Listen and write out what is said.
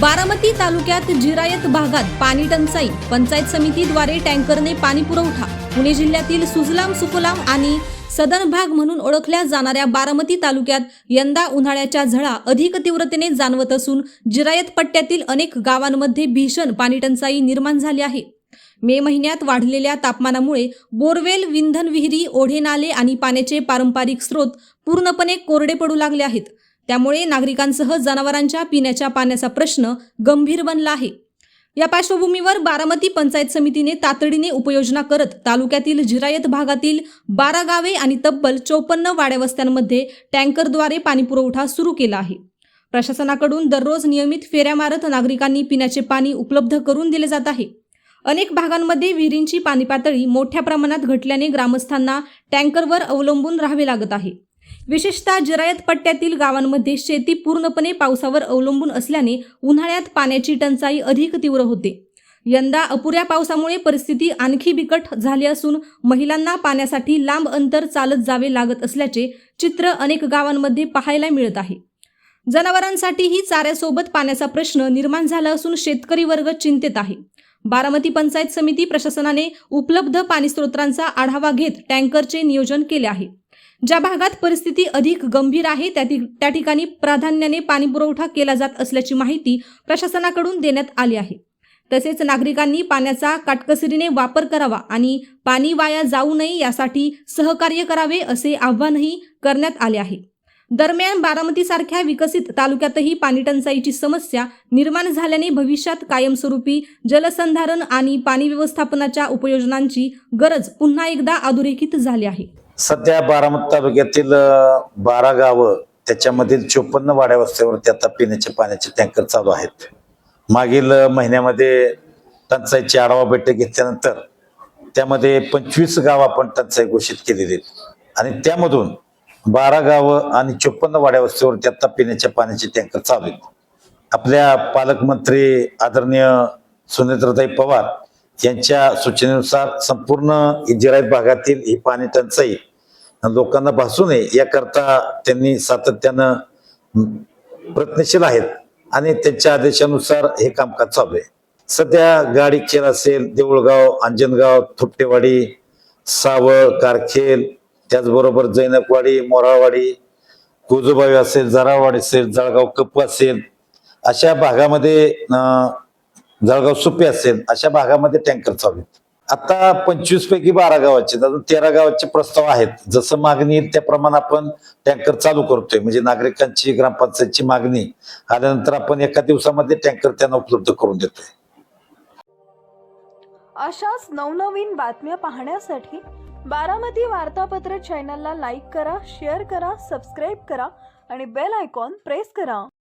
बारामती तालुक्यात जिरायत भागात पाणी टंचाई, पंचायत समितीद्वारे टँकरने पाणी पुरवठा। पुणे जिल्ह्यातील सुजलाम सुफलाम आणि सदन भाग म्हणून ओळखल्या जाणाऱ्या बारामती तालुक्यात यंदा उन्हाळ्याच्या झळा अधिक तीव्रतेने जाणवत असून जिरायत पट्ट्यातील अनेक गावांमध्ये भीषण पाणी टंचाई निर्माण झाली आहे। मे महिन्यात वाढलेल्या तापमानामुळे बोरवेल, विंधन विहिरी, ओढे नाले आणि पाण्याचे पारंपरिक स्रोत पूर्णपणे कोरडे पडू लागले आहेत। त्यामुळे नागरिकांसह जनावरांच्या पिण्याच्या पाण्याचा प्रश्न गंभीर बनला आहे। या पार्श्वभूमीवर बारामती पंचायत समितीने तातडीने उपाययोजना करत तालुक्यातील जिरायत भागातील 12 गावे आणि तब्बल 54 वाड्यावस्त्यांमध्ये टँकरद्वारे पाणी पुरवठा सुरू केला आहे। प्रशासनाकडून दररोज नियमित फेऱ्या मारत नागरिकांनी पिण्याचे पाणी उपलब्ध करून दिले जात आहे। अनेक भागांमध्ये विहिरींची पाणी पातळी मोठ्या प्रमाणात घटल्याने ग्रामस्थांना टँकरवर अवलंबून राहावे लागत आहे। विशेषतः जिरायत पट्ट्यातील गावांमध्ये शेती पूर्णपणे पावसावर अवलंबून असल्याने उन्हाळ्यात पाण्याची टंचाई अधिक तीव्र होते। यंदा अपुऱ्या पावसामुळे परिस्थिती आणखी बिकट झाली असून महिलांना पाण्यासाठी लांब अंतर चालत जावे लागत असल्याचे चित्र अनेक गावांमध्ये पाहायला मिळत आहे। जनावरांसाठीही चाऱ्यासोबत पाण्याचा प्रश्न निर्माण झाला असून शेतकरी वर्ग चिंतेत आहे। बारामती पंचायत समिती प्रशासनाने उपलब्ध पाणी स्रोतांचा आढावा घेत टँकरचे नियोजन केले आहे। ज्या भागात परिस्थिती अधिक गंभीर आहे त्या ठिकाणी प्राधान्याने पाणी पुरवठा केला जात असल्याची माहिती प्रशासनाकडून देण्यात आली आहे। तसेच नागरिकांनी पाण्याचा काटकसरीने वापर करावा आणि पाणी वाया जाऊ नये यासाठी सहकार्य करावे असे आवाहनही करण्यात आले आहे। दरम्यान बारामतीसारख्या विकसित तालुक्यातही पाणी टंचाईची समस्या निर्माण झाल्याने भविष्यात कायमस्वरूपी जलसंधारण आणि पाणी व्यवस्थापनाच्या उपाययोजनांची गरज पुन्हा एकदा अधोरेखित झाली आहे। सध्या बारामती तालुक्यातील 12 गावं त्याच्यामधील 54 वाड्यावस्त्यावरती आता पिण्याच्या पाण्याचे टँकर चालू आहेत। मागील महिन्यामध्ये टंचाईची आढावा बैठक घेतल्यानंतर त्यामध्ये 25 गाव आपण टंचाई घोषित केलेली आहेत आणि त्यामधून 12 गावं आणि 54 वाड्यावस्त्यावरती आता पिण्याच्या पाण्याचे टँकर चालू आहेत। आपल्या पालकमंत्री आदरणीय सुनेत्राताई पवार यांच्या सूचनेनुसार संपूर्ण जिरायत भागातील ही पाणी टंचाई लोकांना भासू नये याकरता त्यांनी सातत्यानं प्रयत्नशील आहेत आणि त्यांच्या आदेशानुसार हे कामकाज चालू आहे। सध्या गाडीखेल असेल, देऊळगाव, अंजनगाव, थुपटेवाडी, सावळ, कारखेल, त्याचबरोबर जैनकवाडी, मोराळवाडी, कोजूबावी असेल, जरावाडी असेल, जळगाव कप्पू असेल, अशा भागामध्ये जळगाव सुपे असेल, अशा भागामध्ये टँकर चालू आहेत। आता 25 पैकी 12 गावाचे अजून 13 गावाचे प्रस्ताव आहेत। जसं मागणी येईल त्याप्रमाणे आपण टँकर चालू करतोय। म्हणजे नागरिकांची, ग्रामपंचायतची मागणी आल्यानंतर आपण एका दिवसामध्ये टँकर त्यांना उपलब्ध करून देतोय। अशाच नवनवीन बातम्या पाहण्यासाठी बारामती वार्तापत्र चॅनलला लाईक करा, शेअर करा, सबस्क्राईब करा आणि बेल आयकॉन प्रेस करा।